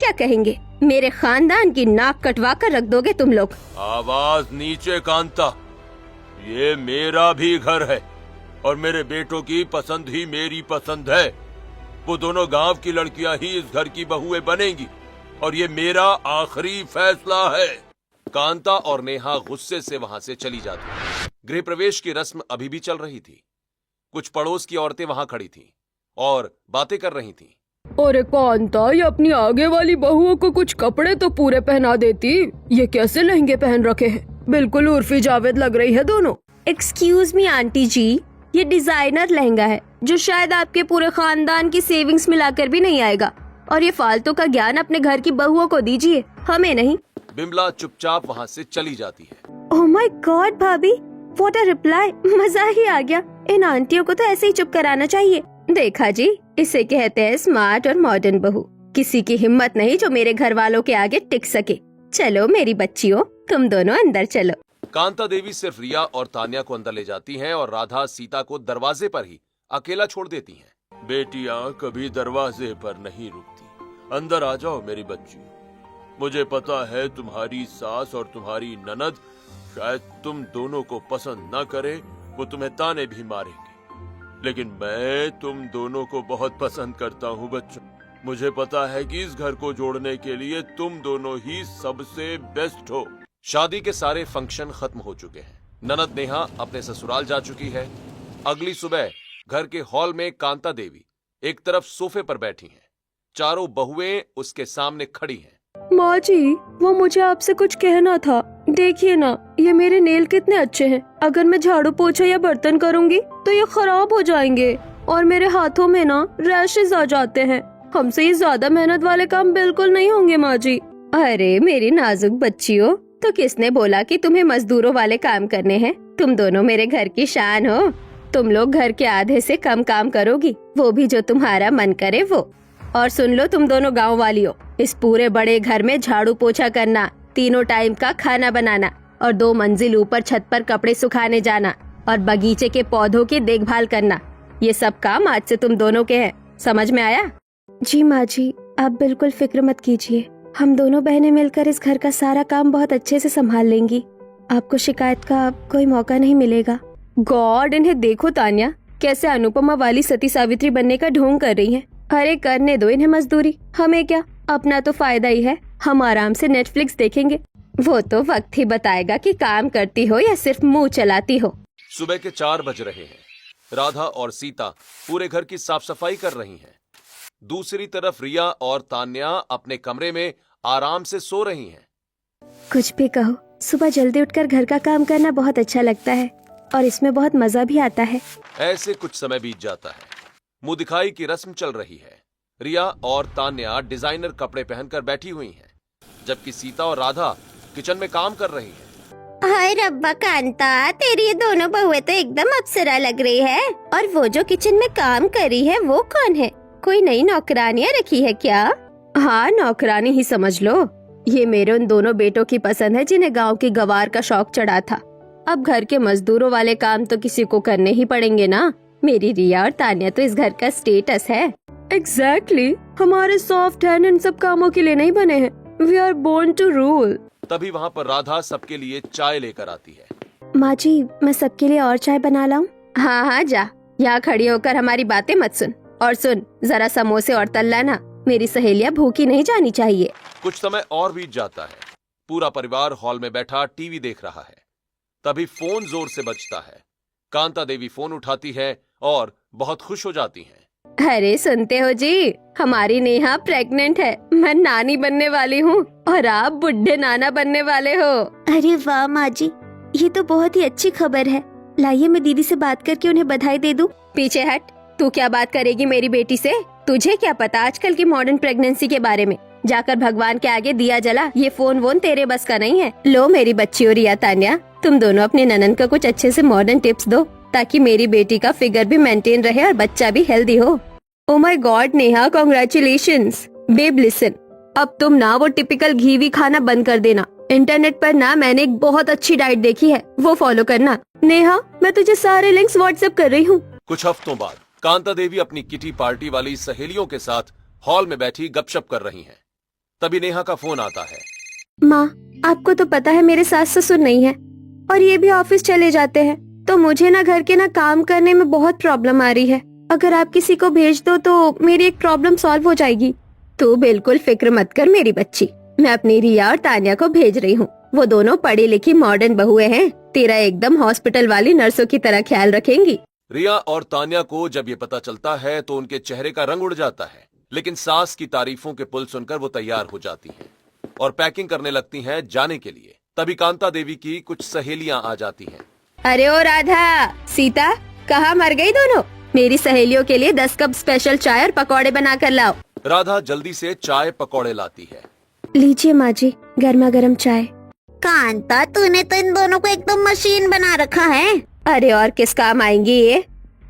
क्या कहेंगे? मेरे खानदान की नाक कटवा कर रख दोगे तुम लोग। आवाज नीचे कांता, ये मेरा भी घर है और मेरे बेटों की पसंद ही मेरी पसंद है। वो दोनों गांव की लड़कियां ही इस घर की बहुएं बनेंगी और ये मेरा आखिरी फैसला है। कांता और नेहा गुस्से से वहां से चली जाती। गृह प्रवेश की रस्म अभी भी चल रही थी। कुछ पड़ोस की औरतें वहां खड़ी थीं और बातें कर रही थीं। अरे कांता, ये अपनी आगे वाली बहुओं को कुछ कपड़े तो पूरे पहना देती। ये कैसे लहंगे पहन रखे हैं? बिल्कुल उर्फी जावेद लग रही है दोनों। एक्सक्यूज मी आंटी जी, ये डिजाइनर लहंगा है जो शायद आपके पूरे खानदान की सेविंग्स मिलाकर भी नहीं आएगा। और ये फालतू का ज्ञान अपने घर की बहुओं को दीजिए, हमें नहीं। बिमला चुपचाप वहां से चली जाती है। ओह माय गॉड भाभी, व्हाट अ रिप्लाई, मजा ही आ गया। इन आंटियों को तो ऐसे ही चुप कराना चाहिए। देखा जी, इसे कहते हैं स्मार्ट और मॉडर्न बहू। किसी की हिम्मत नहीं जो मेरे घर वालों के आगे टिक सके। चलो मेरी बच्चियों, तुम दोनों अंदर चलो। कांता देवी सिर्फ रिया और तान्या को अंदर ले जाती हैं और राधा सीता को दरवाजे पर ही अकेला छोड़ देती हैं। बेटियां कभी दरवाजे पर नहीं रुकती। अंदर आ जाओ मेरी बच्ची। मुझे पता है तुम्हारी सास और तुम्हारी ननद शायद तुम दोनों को पसंद न करे, वो तुम्हें ताने भी मारेंगे, लेकिन मैं तुम दोनों को बहुत पसंद करता हूँ बच्चों। मुझे पता है कि इस घर को जोड़ने के लिए तुम दोनों ही सबसे बेस्ट हो। शादी के सारे फंक्शन खत्म हो चुके हैं। ननद नेहा अपने ससुराल जा चुकी है। अगली सुबह घर के हॉल में कांता देवी एक तरफ सोफे पर बैठी हैं। चारों बहुएं उसके सामने खड़ी हैं। माँ जी, वो मुझे आपसे कुछ कहना था। देखिए ना, ये मेरे नेल कितने अच्छे हैं। अगर मैं झाड़ू पोछा या बर्तन करूँगी तो ये खराब हो जाएंगे और मेरे हाथों में ना रैशेज आ जाते हैं। हमसे ये ज्यादा मेहनत वाले काम बिल्कुल नहीं होंगे माँ जी। अरे मेरी नाजुक बच्चियों, तो किसने बोला कि तुम्हें मजदूरों वाले काम करने हैं? तुम दोनों मेरे घर की शान हो। तुम लोग घर के आधे से कम काम करोगी, वो भी जो तुम्हारा मन करे वो। और सुन लो तुम दोनों गाँव वालियों, इस पूरे बड़े घर में झाड़ू पोछा करना, तीनों टाइम का खाना बनाना और 2 मंजिल ऊपर छत पर कपड़े सुखाने जाना और बगीचे के पौधों की देखभाल करना, ये सब काम आज से तुम दोनों के हैं। समझ में आया? जी माँ जी, आप बिल्कुल फिक्र मत कीजिए। हम दोनों बहनें मिलकर इस घर का सारा काम बहुत अच्छे से संभाल लेंगी। आपको शिकायत का कोई मौका नहीं मिलेगा। गॉड, इन्हें देखो तान्या, कैसे अनुपमा वाली सती सावित्री बनने का ढोंग कर रही हैं। अरे करने दो इन्हें मजदूरी, हमें क्या, अपना तो फायदा ही है। हम आराम से नेटफ्लिक्स देखेंगे। वो तो वक्त ही बताएगा कि काम करती हो या सिर्फ मुंह चलाती हो। सुबह के 4 बज रहे हैं। राधा और सीता पूरे घर की साफ सफाई कर रही हैं। दूसरी तरफ रिया और तान्या अपने कमरे में आराम से सो रही हैं। कुछ भी कहो, सुबह जल्दी उठकर घर का काम करना बहुत अच्छा लगता है और इसमें बहुत मजा भी आता है। ऐसे कुछ समय बीत जाता है। मुंह दिखाई की रस्म चल रही है। रिया और तान्या डिजाइनर कपड़े पहनकर बैठी हुई हैं, जबकि सीता और राधा किचन में काम कर रही हैं। हाय रब्बा कांता, तेरी ये दोनों बहुएं तो एकदम अप्सरा लग रही है। और वो जो किचन में काम कर रही है वो कौन है? कोई नई नौकरानियां रखी है क्या? हाँ, नौकरानी ही समझ लो। ये मेरे उन दोनों बेटों की पसंद है जिन्हें गांव की गवार का शौक चढ़ा था। अब घर के मजदूरों वाले काम तो किसी को करने ही पड़ेंगे ना। मेरी रिया और तान्या तो इस घर का स्टेटस है। एग्जैक्टली, हमारे सॉफ्ट हैंड इन सब कामों के लिए नहीं बने हैं। We are born to rule. तभी वहाँ पर राधा सबके लिए चाय लेकर आती है। माँ जी, मैं सबके लिए और चाय बना लाऊं? हाँ हाँ जा, यहाँ खड़ी होकर हमारी बातें मत सुन। और सुन, जरा समोसे और तल लाना, मेरी सहेलियाँ भूखी नहीं जानी चाहिए। कुछ समय और बीत जाता है। पूरा परिवार हॉल में बैठा टीवी देख रहा है। तभी फोन जोर से बजता है। कांता देवी फोन उठाती है और बहुत खुश हो जाती हैं। अरे सुनते हो जी, हमारी नेहा प्रेग्नेंट है। मैं नानी बनने वाली हूँ और आप बुढ़े नाना बनने वाले हो। अरे वाह माँ जी, ये तो बहुत ही अच्छी खबर है। लाइए मैं दीदी से बात करके उन्हें बधाई दे दूं। पीछे हट, तू क्या बात करेगी मेरी बेटी से? तुझे क्या पता आजकल की मॉडर्न प्रेगनेंसी के बारे में? जाकर भगवान के आगे दिया जला। ये फोन वोन तेरे बस का नहीं है। लो मेरी बच्ची और रिया तान्या, तुम दोनों अपने ननद को कुछ अच्छे से मॉडर्न टिप्स दो ताकि मेरी बेटी का फिगर भी मेंटेन रहे और बच्चा भी हेल्दी हो। Oh my god Neha, congratulations. Babe listen, अब तुम ना वो टिपिकल घीवी खाना बंद कर देना। इंटरनेट पर ना मैंने एक बहुत अच्छी डाइट देखी है, वो फॉलो करना। नेहा, मैं तुझे सारे लिंक्स व्हाट्सएप कर रही हूँ। कुछ हफ्तों बाद कांता देवी अपनी किटी पार्टी वाली सहेलियों के साथ हॉल में बैठी गपशप कर रही हैं। तभी नेहा का फोन आता है। माँ, आपको तो पता है मेरे सास ससुर नहीं है और ये भी ऑफिस चले जाते हैं, तो मुझे ना घर के ना काम करने में बहुत प्रॉब्लम आ रही है। अगर आप किसी को भेज दो तो मेरी एक प्रॉब्लम सॉल्व हो जाएगी। तू बिल्कुल फिक्र मत कर मेरी बच्ची, मैं अपनी रिया और तान्या को भेज रही हूँ। वो दोनों पढ़ी लिखी मॉडर्न बहुएं हैं, तेरा एकदम हॉस्पिटल वाली नर्सों की तरह ख्याल रखेंगी। रिया और तान्या को जब ये पता चलता है तो उनके चेहरे का रंग उड़ जाता है, लेकिन सास की तारीफों के पुल सुनकर वो तैयार हो जाती हैं और पैकिंग करने लगती हैं जाने के लिए। तभी कांता देवी की कुछ सहेलियां आ जाती हैं। अरे ओ राधा, सीता, कहाँ मर गई दोनों? मेरी सहेलियों के लिए 10 कप स्पेशल चाय और पकौड़े बना कर लाओ। राधा जल्दी से चाय पकौड़े लाती है। लीजिए माँ जी, गर्मा गर्म चाय। कांता, तूने तो इन दोनों को एकदम मशीन बना रखा है। अरे और किस काम आएंगी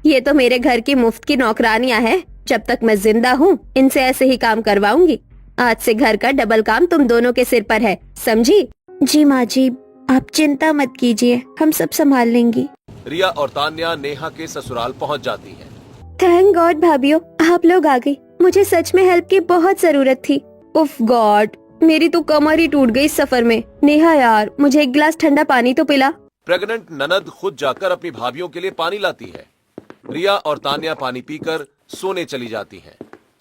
ये तो मेरे घर की मुफ्त की नौकरानियां हैं। जब तक मैं जिंदा हूँ इनसे ऐसे ही काम करवाऊंगी। आज से घर का डबल काम तुम दोनों के सिर पर है, समझी? जी माँ जी, आप चिंता मत कीजिए, हम सब संभाल लेंगी। रिया और तान्या नेहा के ससुराल पहुंच जाती हैं। थैंक गॉड भाभीओ, आप लोग आ गई। मुझे सच में हेल्प की बहुत जरूरत थी। उफ गॉड, मेरी तो कमर ही टूट गई इस सफर में। नेहा यार, मुझे एक गिलास ठंडा पानी तो पिला। प्रेग्नेंट ननद खुद जाकर अपनी भाभियों के लिए पानी लाती है। रिया और तान्या पानी पीकर सोने चली जाती हैं।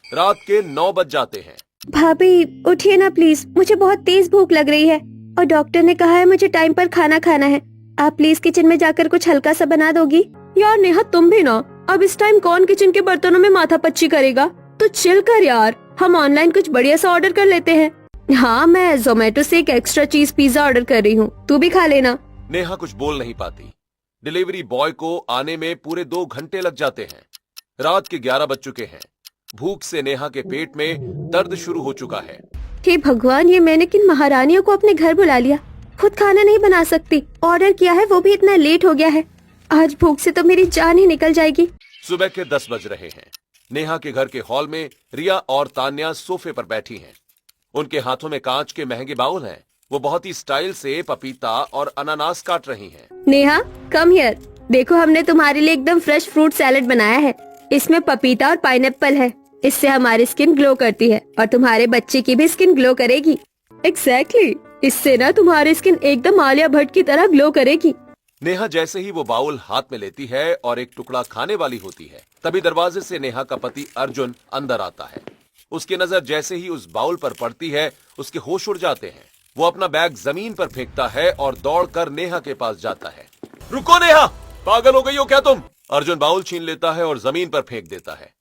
रात के 9 बज जाते हैं। भाभी उठिए ना प्लीज, मुझे बहुत तेज भूख लग रही है और डॉक्टर ने कहा है मुझे टाइम पर खाना खाना है। आप प्लीज किचन में जाकर कुछ हल्का सा बना दोगी? यार नेहा, तुम भी ना, अब इस टाइम कौन किचन के बर्तनों में माथा पच्ची करेगा? तो चिल कर यार, हम ऑनलाइन कुछ बढ़िया सा ऑर्डर कर लेते हैं। हाँ, मैं जोमेटो से एक एक्स्ट्रा चीज पिज्जा ऑर्डर कर रही हूँ, तू भी खा लेना। नेहा कुछ बोल नहीं पाती। डिलीवरी बॉय को आने में पूरे 2 घंटे लग जाते हैं। रात के 11 बज चुके हैं। भूख से नेहा के पेट में दर्द शुरू हो चुका है। हे भगवान, ये मैंने किन महारानियों को अपने घर बुला लिया। खुद खाना नहीं बना सकती, ऑर्डर किया है वो भी इतना लेट हो गया है। आज भूख से तो मेरी जान ही निकल जाएगी। सुबह के 10 बज रहे हैं। नेहा के घर के हॉल में रिया और तान्या सोफे पर बैठी हैं। उनके हाथों में कांच के महंगे बाउल हैं। वो बहुत ही स्टाइल से पपीता और अनानास काट रही हैं। नेहा, कम हियर, देखो हमने तुम्हारे लिए एकदम फ्रेश फ्रूट सैलेड बनाया है। इसमें पपीता और पाइनएप्पल है। इससे हमारी स्किन ग्लो करती है और तुम्हारे बच्चे की भी स्किन ग्लो करेगी। एग्जैक्टली, इससे ना तुम्हारी स्किन एकदम आलिया भट्ट की तरह ग्लो करेगी। नेहा जैसे ही वो बाउल हाथ में लेती है और एक टुकड़ा खाने वाली होती है, तभी दरवाजे से नेहा का पति अर्जुन अंदर आता है। उसकी नजर जैसे ही उस बाउल पर पड़ती है, उसके होश उड़ जाते हैं। वो अपना बैग जमीन पर फेंकता है और दौड़कर नेहा के पास जाता है। रुको नेहा, पागल हो गई हो क्या तुम? अर्जुन बाउल छीन लेता है और जमीन पर फेंक देता है।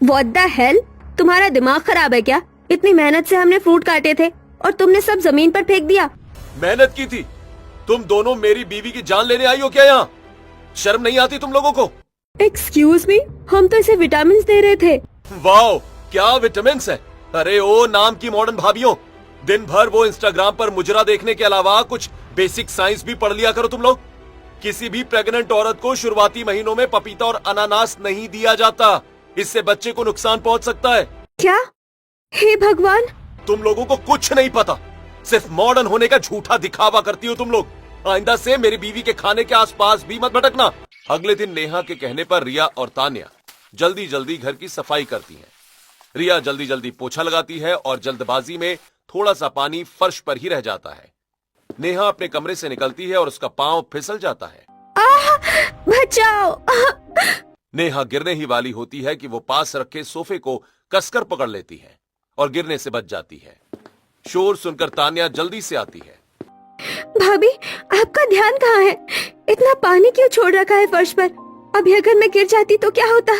What the hell? तुम्हारा दिमाग खराब है क्या? इतनी मेहनत से हमने फ्रूट काटे थे और तुमने सब जमीन पर फेंक दिया। मेहनत की थी? तुम दोनों मेरी बीवी की जान लेने आई हो क्या यहाँ? शर्म नहीं आती तुम लोगों को? एक्सक्यूज मी, हम तो इसे विटामिन दे रहे थे। वाओ, क्या विटामिन है? अरे ओ नाम की मॉडर्न भाभियों, दिन भर वो इंस्टाग्राम पर मुजरा देखने के अलावा कुछ बेसिक साइंस भी पढ़ लिया करो तुम लोग। किसी भी प्रेग्नेंट औरत को शुरुआती महीनों में पपीता और अनानास नहीं दिया जाता। इससे बच्चे को नुकसान पहुंच सकता है। क्या? हे भगवान, तुम लोगों को कुछ नहीं पता, सिर्फ मॉडर्न होने का झूठा दिखावा करती हो तुम लोग। आइंदा से मेरी बीवी के खाने के आसपास भी मत भटकना। अगले दिन नेहा के कहने पर रिया और तान्या जल्दी जल्दी घर की सफाई करती हैं। रिया जल्दी जल्दी पोछा लगाती है और जल्दबाजी में थोड़ा सा पानी फर्श पर ही रह जाता है। नेहा अपने कमरे से निकलती है और उसका पांव फिसल जाता है। बचाओ! नेहा गिरने ही वाली होती है कि वो पास रखे सोफे को कसकर पकड़ लेती है और गिरने से बच जाती है। शोर सुनकर तान्या जल्दी से आती है। भाभी, आपका ध्यान कहाँ है? इतना पानी क्यों छोड़ रखा है फर्श पर? अभी अगर मैं गिर जाती तो क्या होता?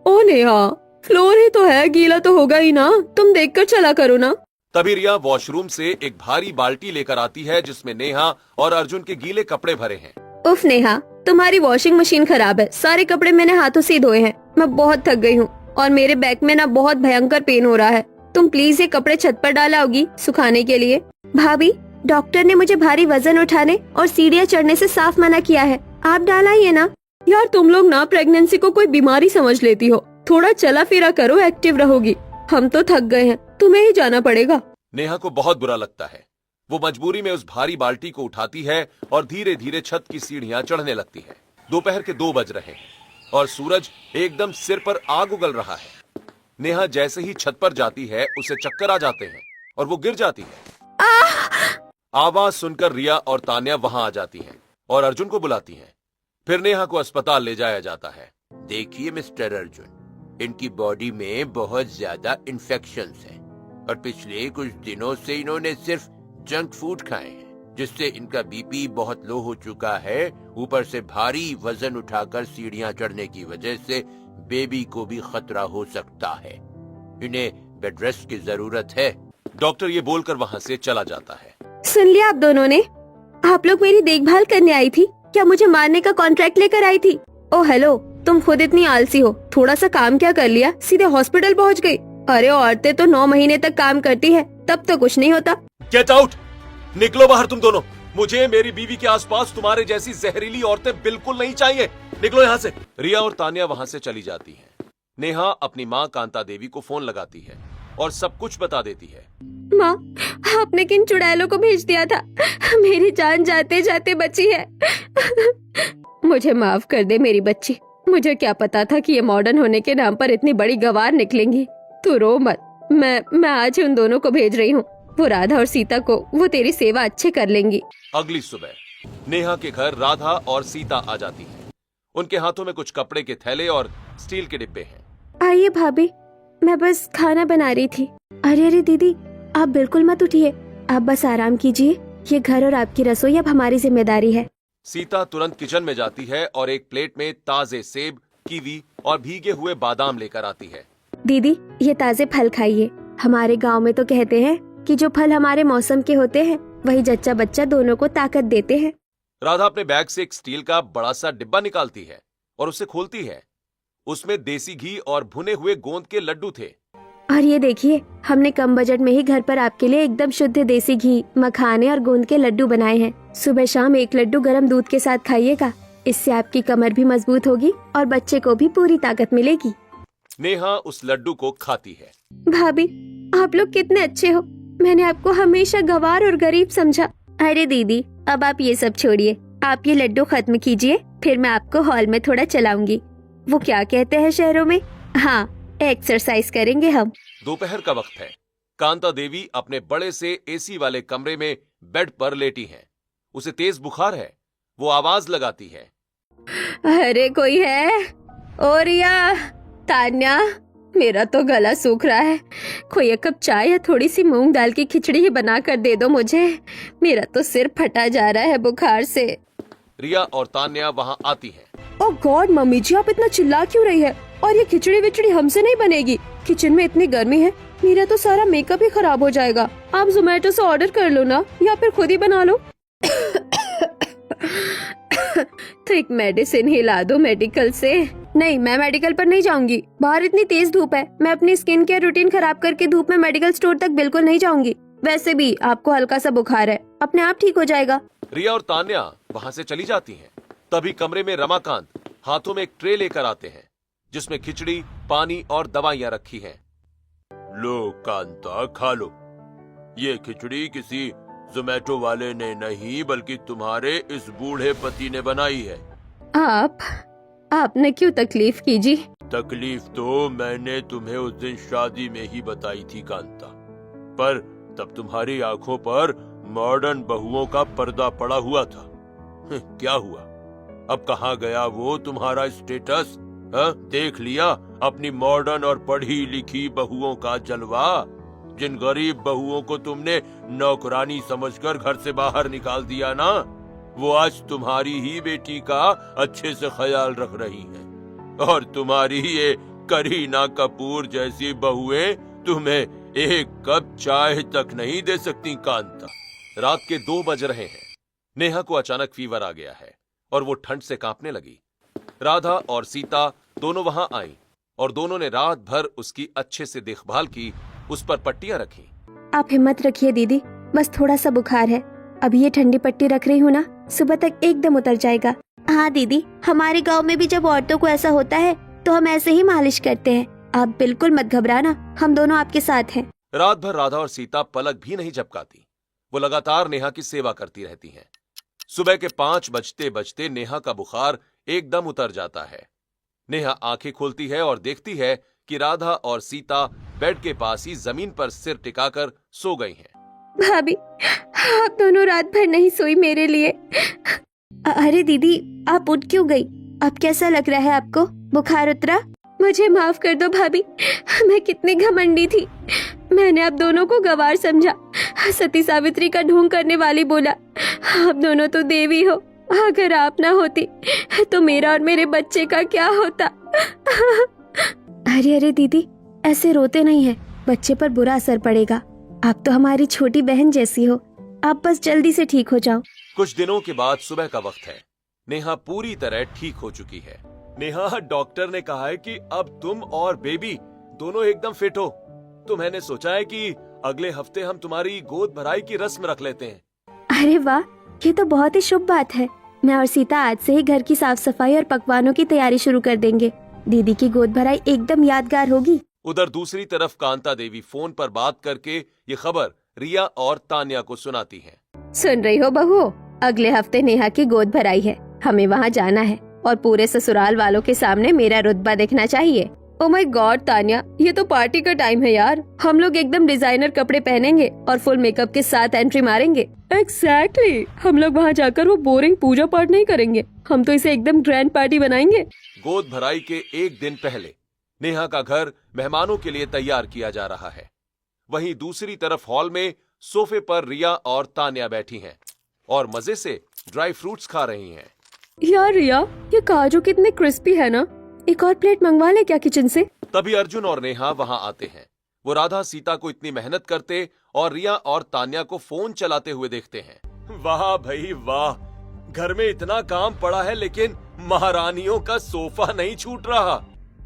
ओ नेहा, फ्लोर ही तो है, गीला तो होगा ही ना। तुम देखकर चला करो ना। तभी रिया वॉशरूम से एक भारी बाल्टी लेकर आती है जिसमें नेहा और अर्जुन के गीले कपड़े भरे हैं। उफ नेहा, तुम्हारी वॉशिंग मशीन खराब है। सारे कपड़े मैंने हाथों से धोए हैं। मैं बहुत थक गई हूँ और मेरे बैक में ना बहुत भयंकर पेन हो रहा है। तुम प्लीज ये कपड़े छत पर डालाओगी सुखाने के लिए? भाभी, डॉक्टर ने मुझे भारी वजन उठाने और सीढ़ियाँ चढ़ने से साफ मना किया है। आप डालाइए ना। यार तुम लोग ना प्रेगनेंसी को कोई बीमारी समझ लेती हो। थोड़ा चला फिरा करो, एक्टिव रहोगी। हम तो थक गए हैं, तुम्हें ही जाना पड़ेगा। नेहा को बहुत बुरा लगता है। वो मजबूरी में उस भारी बाल्टी को उठाती है और धीरे धीरे छत की सीढ़ियां चढ़ने लगती है। दोपहर के 2 बज रहे हैं और सूरज एकदम सिर पर आग उगल रहा है। नेहा जैसे ही छत पर जाती है उसे चक्कर आ जाते हैं और वो गिर जाती है। आवाज सुनकर रिया और तान्या वहां आ जाती हैं और अर्जुन को बुलाती हैं। फिर नेहा को अस्पताल ले जाया जाता है। देखिए मिस्टर अर्जुन, इनकी बॉडी में बहुत ज्यादा इन्फेक्शंस हैं और पिछले कुछ दिनों से इन्होंने सिर्फ जंक फूड खाए हैं, जिससे इनका बीपी बहुत लो हो चुका है। ऊपर से भारी वजन उठाकर सीढ़ियां चढ़ने की वजह से बेबी को भी खतरा हो सकता है। इन्हें बेड रेस्ट की जरूरत है। डॉक्टर ये बोलकर वहां से चला जाता है। सुन लिया आप दोनों ने? आप लोग मेरी देखभाल करने आई थी क्या? मुझे मारने का कॉन्ट्रैक्ट लेकर आई थी? ओ हेलो, तुम खुद इतनी आलसी हो, थोड़ा सा काम क्या कर लिया, सीधे हॉस्पिटल पहुंच गई। अरे औरतें तो 9 महीने तक काम करती है, तब तो कुछ नहीं होता। गेट आउट, निकलो बाहर तुम दोनों। मुझे मेरी बीवी के आसपास तुम्हारे जैसी जहरीली औरतें बिल्कुल नहीं चाहिए। निकलो यहाँ से। रिया और तान्या वहां से चली जाती हैं। नेहा अपनी माँ कांता देवी को फोन लगाती है और सब कुछ बता देती है। माँ, आपने किन चुड़ैलों को भेज दिया था? मेरी जान जाते जाते बची है। मुझे माफ कर दे मेरी बच्ची, मुझे क्या पता था कि ये मॉडर्न होने के नाम पर इतनी बड़ी गवार निकलेंगी। तू रो मत, मैं आज ही उन दोनों को भेज रही हूँ। वो राधा और सीता को वो तेरी सेवा अच्छे कर लेंगी। अगली सुबह नेहा के घर राधा और सीता आ जाती हैं। उनके हाथों में कुछ कपड़े के थैले और स्टील के डिब्बे हैं। आइए भाभी, मैं बस खाना बना रही थी। अरे दीदी, आप बिल्कुल मत उठिए, आप बस आराम कीजिए। ये घर और आपकी रसोई अब हमारी जिम्मेदारी है। सीता तुरंत किचन में जाती है और एक प्लेट में ताजे सेब, कीवी और भीगे हुए बादाम लेकर आती है। दीदी, ये ताजे फल खाइए। हमारे गांव में तो कहते हैं कि जो फल हमारे मौसम के होते हैं वही जच्चा बच्चा दोनों को ताकत देते हैं। राधा अपने बैग से एक स्टील का बड़ा सा डिब्बा निकालती है और उसे खोलती है। उसमें देसी घी और भुने हुए गोंद के लड्डू थे। और ये देखिए, हमने कम बजट में ही घर पर आपके लिए एकदम शुद्ध देसी घी, मखाने और गोंद के लड्डू बनाए हैं। सुबह शाम एक लड्डू गर्म दूध के साथ खाइएगा, इससे आपकी कमर भी मजबूत होगी और बच्चे को भी पूरी ताकत मिलेगी। नेहा उस लड्डू को खाती है। भाभी, आप लोग कितने अच्छे हो। मैंने आपको हमेशा गंवार और गरीब समझा। अरे दीदी, अब आप ये सब छोड़िए, आप ये लड्डू खत्म कीजिए, फिर मैं आपको हॉल में थोड़ा चलाऊंगी। वो क्या कहते हैं शहरों में, हाँ, एक्सरसाइज करेंगे हम। दोपहर का वक्त है। कांता देवी अपने बड़े से एसी वाले कमरे में बेड पर लेटी हैं। उसे तेज बुखार है। वो आवाज लगाती है। अरे कोई है? ओ रिया, तान्या, मेरा तो गला सूख रहा है। कोई एक कप चाय या थोड़ी सी मूंग दाल की खिचड़ी ही बना कर दे दो मुझे। मेरा तो सिर फटा जा रहा है बुखार से। रिया और तान्या वहां आती हैं। ओह गॉड मम्मी जी, आप इतना चिल्ला क्यों रही है? और ये खिचड़ी विचड़ी हमसे नहीं बनेगी। किचन में इतनी गर्मी है, मेरा तो सारा मेकअप ही खराब हो जाएगा। आप जोमेटो से ऑर्डर कर लो ना, या फिर खुद ही बना लो। तो एक मेडिसिन ही ला दो मेडिकल से। नहीं, मैं मेडिकल पर नहीं जाऊंगी। बाहर इतनी तेज धूप है, मैं अपनी स्किन केयर रूटीन खराब करके धूप में मेडिकल स्टोर तक बिल्कुल नहीं जाऊंगी। वैसे भी आपको हल्का सा बुखार है, अपने आप ठीक हो जाएगा। रिया और तान्या वहां से चली जाती हैं। तभी कमरे में रमाकांत हाथों में एक ट्रे लेकर आते हैं जिसमें खिचड़ी, पानी और दवाइयां रखी हैं। लो कांता, खा लो। ये खिचड़ी किसी जोमेटो वाले ने नहीं बल्कि तुम्हारे इस बूढ़े पति ने बनाई है। आपने क्यों तकलीफ की जी? तकलीफ तो मैंने तुम्हें उस दिन शादी में ही बताई थी कांता, पर तब तुम्हारी आंखों पर मॉडर्न बहुओं का पर्दा पड़ा हुआ था। क्या हुआ? अब कहाँ गया वो तुम्हारा स्टेटस? देख लिया अपनी मॉडर्न और पढ़ी लिखी बहुओं का जलवा। जिन गरीब बहुओं को तुमने नौकरानी समझकर घर से बाहर निकाल दिया ना, वो आज तुम्हारी ही बेटी का अच्छे से ख्याल रख रही हैं। और तुम्हारी ये करीना कपूर जैसी बहुएं तुम्हें एक कप चाय तक नहीं दे सकती कांता। रात के 2 बज रहे हैं। नेहा को अचानक फीवर आ गया है और वो ठंड से कांपने लगी। राधा और सीता दोनों वहां आई और दोनों ने रात भर उसकी अच्छे से देखभाल की, उस पर पट्टियां रखी। आप हिम्मत रखिए दीदी, बस थोड़ा सा बुखार है। अभी ये ठंडी पट्टी रख रही हूँ ना, सुबह तक एकदम उतर जाएगा। हाँ दीदी, हमारे गांव में भी जब औरतों को ऐसा होता है तो हम ऐसे ही मालिश करते हैं। आप बिल्कुल मत घबराना, हम दोनों आपके साथ हैं। रात भर राधा और सीता पलक भी नहीं झपकाती। वो लगातार नेहा की सेवा करती रहती हैं। सुबह के 5 बजते बजते नेहा का बुखार एकदम उतर जाता है। नेहा आंखें खोलती है और देखती है कि राधा और सीता बेड के पास ही जमीन पर सिर टिकाकर सो गई हैं। भाभी, आप दोनों रात भर नहीं सोई मेरे लिए। अरे दीदी, आप उठ क्यों गई? अब कैसा लग रहा है आपको? बुखार उतरा? मुझे माफ कर दो भाभी, मैं कितनी घमंडी थी। मैंने आप दोनों को गवार समझा, सती सावित्री का ढोंग करने वाली बोला। आप दोनों तो देवी हो, अगर आप ना होती तो मेरा और मेरे बच्चे का क्या होता? अरे अरे दीदी, ऐसे रोते नहीं है, बच्चे पर बुरा असर पड़ेगा। आप तो हमारी छोटी बहन जैसी हो, आप बस जल्दी से ठीक हो जाओ। कुछ दिनों के बाद सुबह का वक्त है। नेहा पूरी तरह ठीक हो चुकी है। नेहा, डॉक्टर ने कहा है कि अब तुम और बेबी दोनों एकदम फिट हो। तो मैंने सोचा है कि अगले हफ्ते हम तुम्हारी गोद भराई की रस्म रख लेते हैं। अरे वाह, ये तो बहुत ही शुभ बात है। मैं और सीता आज से ही घर की साफ सफाई और पकवानों की तैयारी शुरू कर देंगे। दीदी की गोद भराई एकदम यादगार होगी। उधर दूसरी तरफ कांता देवी फोन पर बात करके ये खबर रिया और तान्या को सुनाती हैं। सुन रही हो बहू, अगले हफ्ते नेहा की गोद भराई है, हमें वहाँ जाना है और पूरे ससुराल वालों के सामने मेरा रुतबा देखना चाहिए। ओ माय गॉड तान्या, ये तो पार्टी का टाइम है यार। हम लोग एकदम डिजाइनर कपड़े पहनेंगे और फुल मेकअप के साथ एंट्री मारेंगे। एग्जैक्टली, हम लोग वहाँ जाकर वो बोरिंग पूजा पाठ नहीं करेंगे, हम तो इसे एकदम ग्रैंड पार्टी बनाएंगे। गोद भराई के एक दिन पहले नेहा का घर मेहमानों के लिए तैयार किया जा रहा है। वहीं दूसरी तरफ हॉल में सोफे पर रिया और तान्या बैठी हैं और मजे से ड्राई फ्रूट्स खा रही हैं। यार रिया, ये काजू कितने क्रिस्पी है ना, एक और प्लेट मंगवा ले क्या किचन से? तभी अर्जुन और नेहा वहां आते हैं। वो राधा सीता को इतनी मेहनत करते और रिया और तान्या को फोन चलाते हुए देखते हैं। वाह भाई वाह, घर में इतना काम पड़ा है लेकिन महारानियों का सोफा नहीं छूट रहा।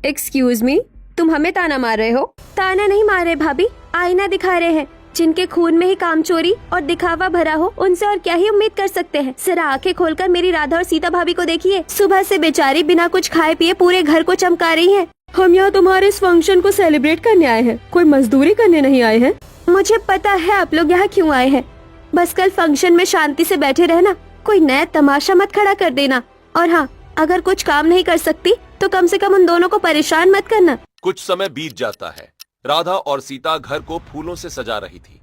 एक्सक्यूज मी, तुम हमें ताना मार रहे हो? ताना नहीं मार रहे भाभी, आईना दिखा रहे हैं। जिनके खून में ही काम चोरी और दिखावा भरा हो, उनसे और क्या ही उम्मीद कर सकते हैं। जरा आंखें खोलकर मेरी राधा और सीता भाभी को देखिए, सुबह से बेचारी बिना कुछ खाए पिए पूरे घर को चमका रही हैं। हम यहाँ तुम्हारे इस फंक्शन को सेलिब्रेट करने आए हैं, कोई मजदूरी करने नहीं आए हैं। मुझे पता है आप लोग यहाँ क्यों आए हैं, बस कल फंक्शन में शांति से बैठे रहना, कोई नया तमाशा मत खड़ा कर देना। और हाँ, अगर कुछ काम नहीं कर सकती तो कम से कम उन दोनों को परेशान मत करना। कुछ समय बीत जाता है। राधा और सीता घर को फूलों से सजा रही थी।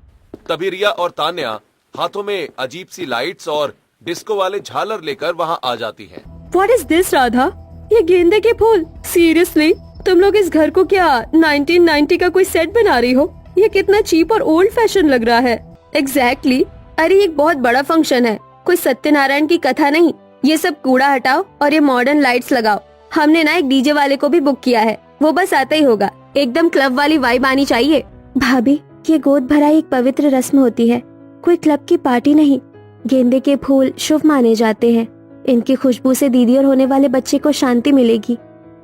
तभी रिया और तान्या हाथों में अजीब सी लाइट्स और डिस्को वाले झालर लेकर वहां आ जाती हैं। What is this Radha? ये गेंदे के फूल? सीरियसली, तुम लोग इस घर को क्या 1990 का कोई सेट बना रही हो? ये कितना चीप और ओल्ड फैशन लग रहा है। एग्जैक्टली, अरे एक बहुत बड़ा फंक्शन है, कोई सत्यनारायण की कथा नहीं। ये सब कूड़ा हटाओ और ये मॉडर्न लाइट्स लगाओ। हमने ना एक डीजे वाले को भी बुक किया है, वो बस आता ही होगा। एकदम क्लब वाली वाइब आनी चाहिए। भाभी, ये गोद भराई एक पवित्र रस्म होती है, कोई क्लब की पार्टी नहीं। गेंदे के फूल शुभ माने जाते हैं, इनकी खुशबू से दीदी और होने वाले बच्चे को शांति मिलेगी।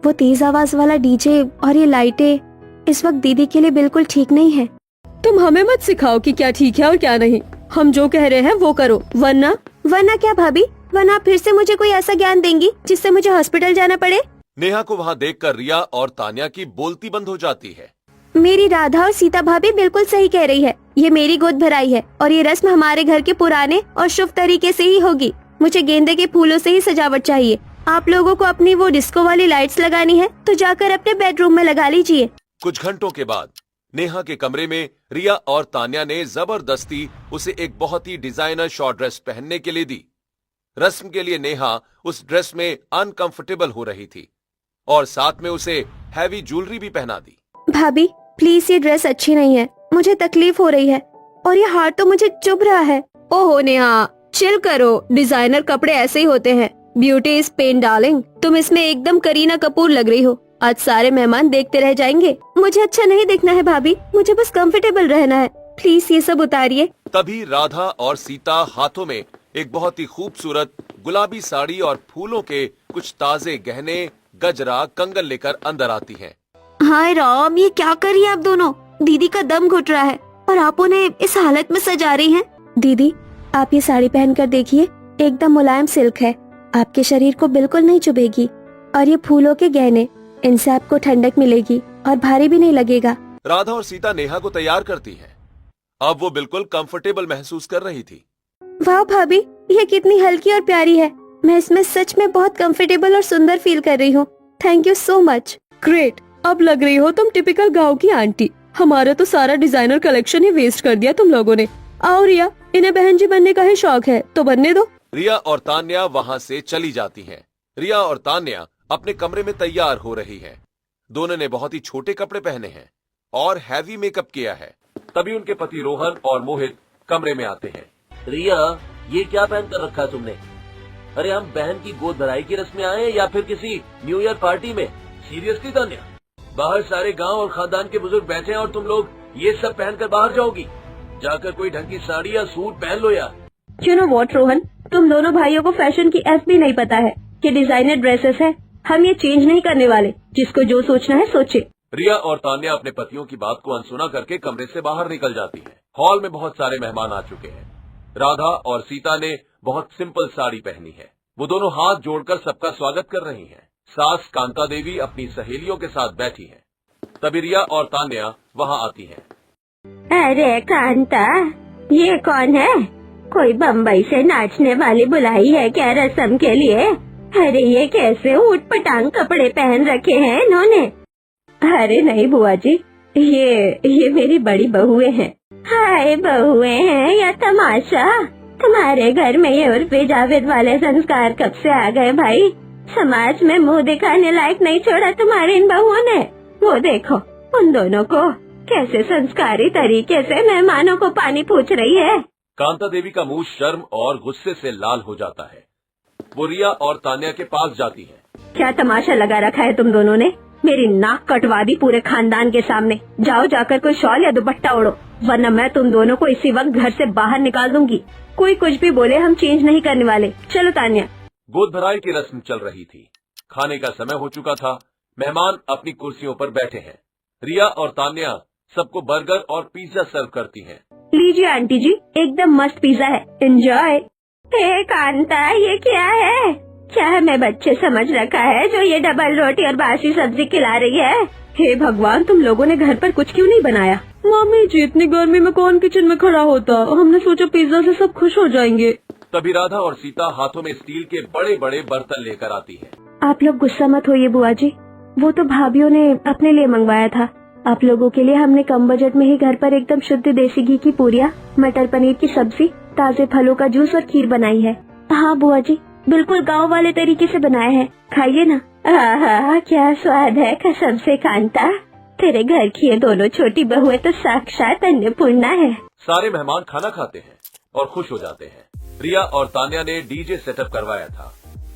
वो तेज आवाज वाला डीजे और ये लाइटें इस वक्त दीदी के लिए बिल्कुल ठीक नहीं है। तुम हमें मत सिखाओ कि क्या ठीक है और क्या नहीं, हम जो कह रहे हैं वो करो, वरना क्या भाभी? वरना फिर से मुझे कोई ऐसा ज्ञान देंगी जिससे मुझे हॉस्पिटल जाना पड़े? नेहा को वहां देखकर रिया और तान्या की बोलती बंद हो जाती है। मेरी राधा और सीता भाभी बिल्कुल सही कह रही है, ये मेरी गोद भराई है और ये रस्म हमारे घर के पुराने और शुभ तरीके से ही होगी। मुझे गेंदे के फूलों से ही सजावट चाहिए। आप लोगों को अपनी वो डिस्को वाली लाइट्स लगानी है तो जाकर अपने बेडरूम में लगा लीजिए। कुछ घंटों के बाद नेहा के कमरे में रिया और तान्या ने जबरदस्ती उसे एक बहुत ही डिजाइनर शॉर्ट ड्रेस पहनने के लिए दी। रस्म के लिए नेहा उस ड्रेस में अनकंफर्टेबल हो रही थी और साथ में उसे हैवी ज्वेलरी भी पहना दी। भाभी प्लीज, ये ड्रेस अच्छी नहीं है, मुझे तकलीफ हो रही है और ये हार तो मुझे चुभ रहा है। ओहो नेहा, चिल करो, डिजाइनर कपड़े ऐसे ही होते हैं। ब्यूटी इज पेन डार्लिंग, तुम इसमें एकदम करीना कपूर लग रही हो। आज सारे मेहमान देखते रह जाएंगे। मुझे अच्छा नहीं दिखना है भाभी, मुझे बस कंफर्टेबल रहना है। प्लीज ये सब उतारिए। तभी राधा और सीता हाथों में एक बहुत ही खूबसूरत गुलाबी साड़ी और फूलों के कुछ ताजे गहने, गजरा, कंगन लेकर अंदर आती हैं। हाय राम, ये क्या कर रही है आप दोनों? दीदी का दम घुट रहा है और आप उन्हें इस हालत में सजा रही हैं। दीदी, आप ये साड़ी पहनकर देखिए, एकदम मुलायम सिल्क है, आपके शरीर को बिल्कुल नहीं चुभेगी। और ये फूलों के गहने, इनसे आपको ठंडक मिलेगी और भारी भी नहीं लगेगा। राधा और सीता नेहा को तैयार करती हैं। अब वो बिल्कुल कंफर्टेबल महसूस कर रही थी। वाह भाभी, ये कितनी हल्की और प्यारी है। मैं इसमें सच में बहुत कंफर्टेबल और सुंदर फील कर रही हूँ। Thank you so much. Great, अब लग रही हो तुम टिपिकल गांव की आंटी। हमारा तो सारा डिजाइनर कलेक्शन ही वेस्ट कर दिया तुम लोगों ने। आओ रिया, इन्हें बहन जी बनने का ही शौक है तो बनने दो। रिया और तान्या वहां से चली जाती हैं। रिया और तान्या अपने कमरे में तैयार हो रही हैं। दोनों ने बहुत ही छोटे कपड़े पहने हैं और हैवी मेकअप किया है। तभी उनके पति रोहन और मोहित कमरे में आते हैं। रिया, ये क्या पहन कर रखा है तुमने? अरे हम बहन की गोद भराई की रस्म में आए हैं या फिर किसी न्यू ईयर पार्टी में? सीरियसली तान्या, बाहर सारे गांव और खानदान के बुजुर्ग बैठे हैं और तुम लोग ये सब पहनकर बाहर जाओगी? जाकर कोई ढंग की साड़ी या सूट पहन लो यार। यू नो व्हाट रोहन, तुम दोनों भाइयों को फैशन की एफ भी नहीं पता है कि डिजाइनर ड्रेसेस है। हम ये चेंज नहीं करने वाले, जिसको जो सोचना है सोचे। रिया और तान्या अपने पतियों की बात को अनसुना करके कमरे से बाहर निकल जाती हैं। हॉल में बहुत सारे मेहमान आ चुके हैं। राधा और सीता ने बहुत सिंपल साड़ी पहनी है। वो दोनों हाथ जोड़कर सबका स्वागत कर रही हैं। सास कांता देवी अपनी सहेलियों के साथ बैठी हैं। तभी रिया और तान्या वहां आती हैं। अरे कांता, ये कौन है? कोई बम्बई से नाचने वाली बुलाई है क्या रस्म के लिए? अरे ये कैसे ऊट पटांग कपड़े पहन रखे हैं इन्होंने? अरे नहीं बुआ जी, ये मेरी बड़ी बहुएं हैं। हाय बहुएं हैं या तमाशा? तुम्हारे घर में ये उर्फी जावेद वाले संस्कार कब से आ गए भाई? समाज में मुंह दिखाने लायक नहीं छोड़ा तुम्हारी इन बहुओं ने। वो देखो उन दोनों को कैसे संस्कारी तरीके से मेहमानों को पानी पूछ रही है। कांता देवी का मुंह शर्म और गुस्से से लाल हो जाता है। वो रिया और तान्या के पास जाती है। क्या तमाशा लगा रखा है तुम दोनों ने? मेरी नाक कटवा दी पूरे खानदान के सामने। जाओ जाकर कोई शॉल या दुपट्टा ओढ़ो, वरना मैं तुम दोनों को इसी वक्त घर से बाहर निकाल दूंगी। कोई कुछ भी बोले, हम चेंज नहीं करने वाले। चलो तान्या। गोद भराई की रस्म चल रही थी। खाने का समय हो चुका था। मेहमान अपनी कुर्सियों पर बैठे हैं। रिया और तान्या सबको बर्गर और पिज्जा सर्व करती हैं। लीजिए आंटी जी, एकदम मस्त पिज्जा है, एंजॉय। हे कांता, ये क्या है? क्या हमें बच्चे समझ रखा है जो ये डबल रोटी और बासी सब्जी खिला रही है? हे भगवान, तुम लोगों ने घर पर कुछ क्यों नहीं बनाया? मम्मी जी, इतनी गर्मी में कौन किचन में खड़ा होता? हमने सोचा पिज्जा से सब खुश हो जाएंगे। तभी राधा और सीता हाथों में स्टील के बड़े बड़े बर्तन लेकर आती हैं। आप लोग गुस्सा मत होइए बुआ जी, वो तो भाभीियों ने अपने लिए मंगवाया था। आप लोगों के लिए हमने कम बजट में ही घर पर एकदम शुद्ध देसी घी की पूरियाँ, मटर पनीर की सब्जी, ताजे फलों का जूस और खीर बनाई है। हाँ बुआ जी, बिल्कुल गांव वाले तरीके से बनाया है, खाइए ना। हाँ, क्या स्वाद है कसम से कांता। तेरे घर की ये दोनों छोटी बहुएं तो साक्षात अन्नपूर्णा है। सारे मेहमान खाना खाते हैं और खुश हो जाते हैं। रिया और तान्या ने डीजे सेटअप करवाया था।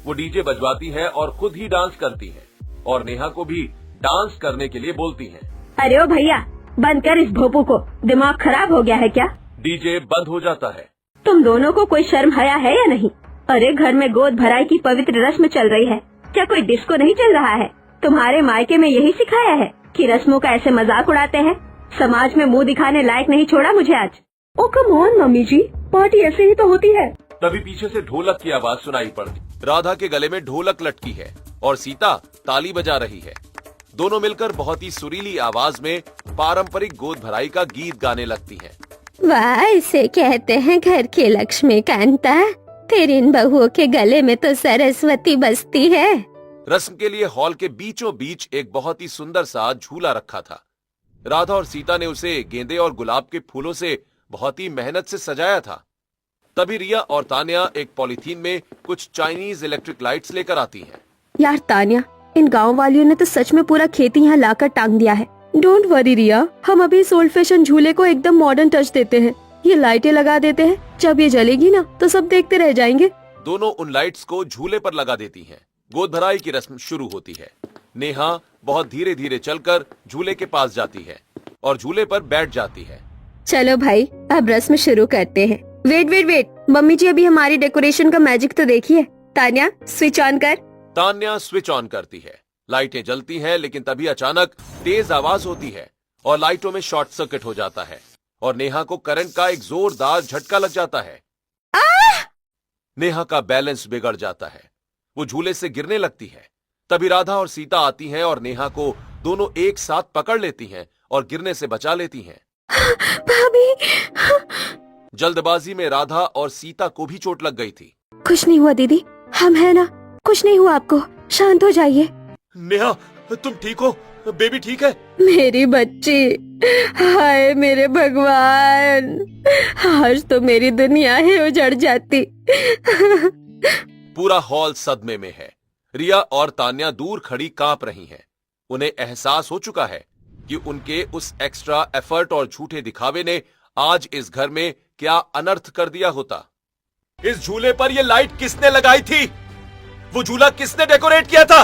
वो डीजे बजवाती है और खुद ही डांस करती है और नेहा को भी डांस करने के लिए बोलती है। अरे ओ भैया, बंद कर इस भोपू को, दिमाग खराब हो गया है क्या? डीजे बंद हो जाता है। तुम दोनों को कोई शर्म हया है या नहीं? अरे घर में गोद भराई की पवित्र रस्म चल रही है, क्या कोई डिस्को नहीं चल रहा है? तुम्हारे मायके में यही सिखाया है कि रस्मों का ऐसे मजाक उड़ाते हैं? समाज में मुंह दिखाने लायक नहीं छोड़ा मुझे आज। Oh come on mummy ji, party ऐसे ही तो होती है। तभी पीछे से ढोलक की आवाज सुनाई पड़ती। राधा के गले में ढोलक लटकी है और सीता ताली बजा रही है। दोनों मिलकर बहुत ही सुरीली आवाज में पारंपरिक गोद भराई का गीत गाने लगती हैं। वाह, इसे कहते हैं घर की लक्ष्मी कांता। तेरी इन बहुओं के गले में तो सरस्वती बसती है। रस्म के लिए हॉल के बीचों बीच एक बहुत ही सुंदर सा झूला रखा था। राधा और सीता ने उसे गेंदे और गुलाब के फूलों से बहुत ही मेहनत से सजाया था। तभी रिया और तान्या एक पॉलीथीन में कुछ चाइनीज इलेक्ट्रिक लाइट्स लेकर आती हैं। यार तान्या, इन गांव वालियों ने तो सच में पूरा खेती यहाँ लाकर टांग दिया है। डोंट वरी रिया, हम अभी इस ओल्ड फैशन झूले को एकदम मॉडर्न टच देते हैं। ये लाइटें लगा देते हैं, जब ये जलेगी ना तो सब देखते रह जाएंगे। दोनों उन लाइट्स को झूले पर लगा देती हैं। गोद भराई की रस्म शुरू होती है। नेहा बहुत धीरे धीरे चलकर झूले के पास जाती है और झूले पर बैठ जाती है। चलो भाई, अब रस्म शुरू करते हैं। वेट वेट वेट, मम्मी जी अभी हमारी डेकोरेशन का मैजिक तो देखिए। तान्या, स्विच ऑन कर। तान्या स्विच ऑन करती है। लाइटें जलती हैं, लेकिन तभी अचानक तेज आवाज होती है और लाइटों में शॉर्ट सर्किट हो जाता है और नेहा को करंट का एक जोरदार झटका लग जाता है। नेहा का बैलेंस बिगड़ जाता है, वो झूले से गिरने लगती है। तभी राधा और सीता आती हैं और नेहा को दोनों एक साथ पकड़ लेती हैं और गिरने से बचा लेती हैं। भाभी, जल्दबाजी में राधा और सीता को भी चोट लग गई थी। कुछ नहीं हुआ दीदी, हम है ना, कुछ नहीं हुआ आपको, शांत हो जाइए। नेहा, तुम ठीक हो? बेबी ठीक है? मेरी बच्ची, हाय मेरे भगवान, आज तो मेरी दुनिया ही उजड़ जाती। पूरा हॉल सदमे में है। रिया और तान्या दूर खड़ी कांप रही हैं। उन्हें एहसास हो चुका है कि उनके उस एक्स्ट्रा एफर्ट और झूठे दिखावे ने आज इस घर में क्या अनर्थ कर दिया होता। इस झूले पर ये लाइट किसने लगाई थी? वो झूला किसने डेकोरेट किया था?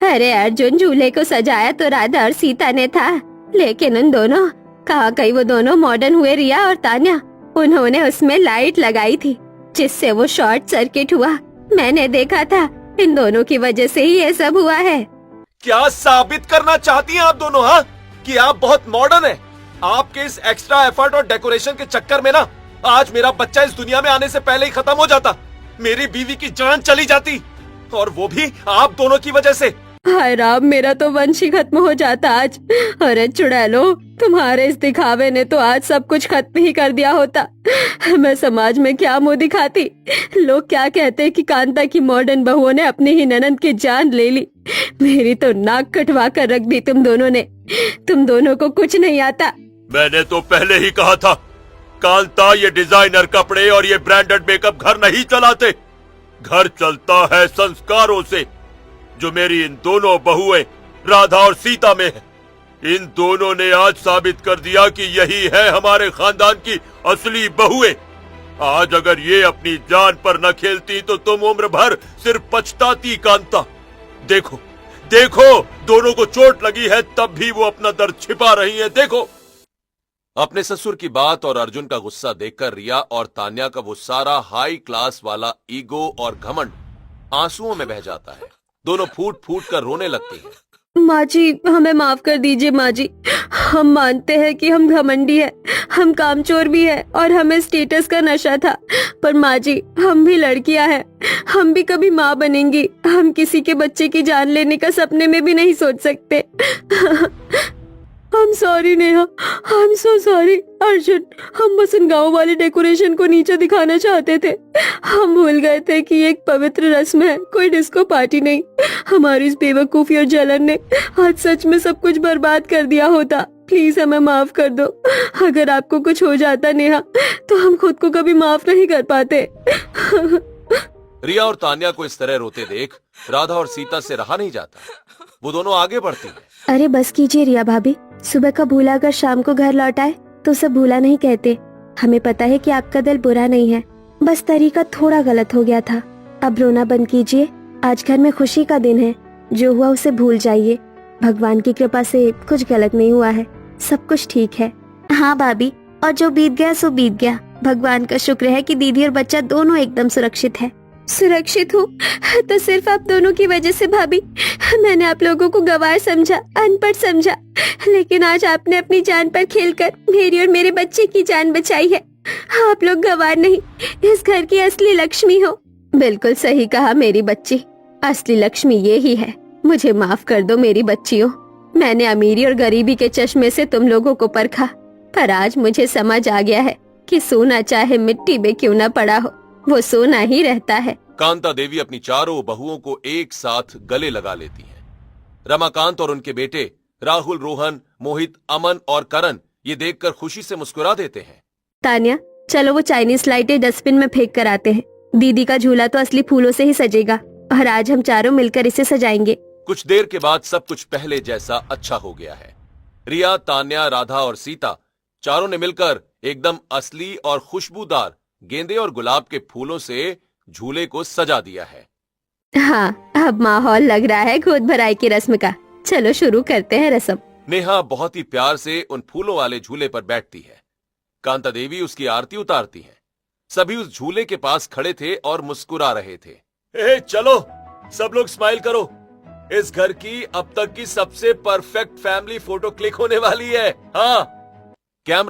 अरे अर्जुन, झूले को सजाया तो राधा और सीता ने था, लेकिन उन दोनों, कहाँ गई वो दोनों मॉडर्न हुए रिया और तान्या। उन्होंने उसमें लाइट लगाई थी जिससे वो शॉर्ट सर्किट हुआ। मैंने देखा था, इन दोनों की वजह से ही ये सब हुआ है। क्या साबित करना चाहती हैं आप दोनों, हाँ? कि आप बहुत मॉडर्न हैं। आपके इस एक्स्ट्रा एफर्ट और डेकोरेशन के चक्कर में ना आज मेरा बच्चा इस दुनिया में आने से पहले ही खत्म हो जाता। मेरी बीवी की जान चली जाती, और वो भी आप दोनों की वजह से। हाय राम, मेरा तो वंश ही खत्म हो जाता आज। अरे चुड़ैलो, तुम्हारे इस दिखावे ने तो आज सब कुछ खत्म ही कर दिया होता। मैं समाज में क्या मुंह दिखाती। लोग क्या कहते कि कांता की मॉडर्न बहुओं ने अपनी ही ननद की जान ले ली। मेरी तो नाक कटवा कर रख दी तुम दोनों ने। तुम दोनों को कुछ नहीं आता। मैंने तो पहले ही कहा था, कांता ये डिजाइनर कपड़े और ये ब्रांडेड मेकअप घर नहीं चलाते। घर चलता है संस्कारों से, जो मेरी इन दोनों बहुएं राधा और सीता में है। इन दोनों ने आज साबित कर दिया कि यही है हमारे खानदान की असली बहुएं। आज अगर ये अपनी जान पर न खेलती तो तुम उम्र भर सिर्फ पछताती कांता। देखो देखो, दोनों को चोट लगी है तब भी वो अपना दर्द छिपा रही हैं। देखो। अपने ससुर की बात और अर्जुन का गुस्सा देखकर रिया और तान्या का वो सारा हाई क्लास वाला ईगो और घमंड आंसुओं में बह जाता है। दोनों फूट फूट कर रोने लगती हैं। माँ जी, हमें माफ कर दीजिए माँ जी। हम मानते हैं कि हम घमंडी हैं, हम कामचोर भी हैं और हमें स्टेटस का नशा था। पर माँ जी, हम भी लड़कियां हैं, हम भी कभी माँ बनेंगी। हम किसी के बच्चे की जान लेने का सपने में भी नहीं सोच सकते। I'm sorry Neha, I'm so sorry Arjun. हम बस उन गाँव वाले डेकोरेशन को नीचे दिखाना चाहते थे। हम भूल गए थे कि ये एक पवित्र रस्म है, कोई डिस्को पार्टी नहीं। हमारी इस बेवकूफी और जलन ने आज सच में सब कुछ बर्बाद कर दिया होता। प्लीज हमें माफ कर दो। अगर आपको कुछ हो जाता नेहा, तो हम खुद को कभी माफ नहीं कर पाते। रिया और तान्या को इस तरह रोते देख राधा और सीता से रहा नहीं जाता। वो दोनों आगे बढ़ती हैं। अरे बस कीजिए रिया भाभी, सुबह का भूला अगर शाम को घर लौट आए तो उसे भूला नहीं कहते। हमें पता है कि आपका दिल बुरा नहीं है, बस तरीका थोड़ा गलत हो गया था। अब रोना बंद कीजिए, आज घर में खुशी का दिन है। जो हुआ उसे भूल जाइए। भगवान की कृपा से कुछ गलत नहीं हुआ है, सब कुछ ठीक है। हाँ भाभी, और जो बीत गया सो बीत गया। भगवान का शुक्र है कि दीदी और बच्चा दोनों एकदम सुरक्षित है। सुरक्षित हूँ तो सिर्फ आप दोनों की वजह से भाभी। मैंने आप लोगों को गवार समझा, अनपढ़ समझा, लेकिन आज आपने अपनी जान पर खेलकर मेरी और मेरे बच्चे की जान बचाई है। आप लोग गवार नहीं, इस घर की असली लक्ष्मी हो। बिल्कुल सही कहा मेरी बच्ची, असली लक्ष्मी ये ही है। मुझे माफ कर दो मेरी बच्चियों। मैंने अमीरी और गरीबी के चश्मे से तुम लोगों को परखा, पर आज मुझे समझ आ गया है कि सोना चाहे मिट्टी में क्यों न पड़ा हो, वो सोना ही रहता है। कांता देवी अपनी चारों बहुओं को एक साथ गले लगा लेती हैं। रमाकांत और उनके बेटे राहुल, रोहन, मोहित, अमन और करण ये देखकर खुशी से मुस्कुरा देते हैं। तान्या, चलो वो चाइनीज लाइटें डस्टबिन में फेंक कर आते हैं। दीदी का झूला तो असली फूलों से ही सजेगा और आज हम चारों मिलकर इसे सजाएंगे। कुछ देर के बाद सब कुछ पहले जैसा अच्छा हो गया है। रिया, तान्या, राधा और सीता चारों ने मिलकर एकदम असली और खुशबूदार गेंदे और गुलाब के फूलों से झूले को सजा दिया है। हाँ, अब माहौल लग रहा है गोद भराई की रस्म का। चलो शुरू करते हैं रस्म। नेहा बहुत ही प्यार से उन फूलों वाले झूले पर बैठती है। कांता देवी उसकी आरती उतारती हैं। सभी उस झूले के पास खड़े थे और मुस्कुरा रहे थे। चलो सब लोग स्माइल करो, इस घर की अब तक की सबसे परफेक्ट फैमिली फोटो क्लिक होने वाली है। हाँ।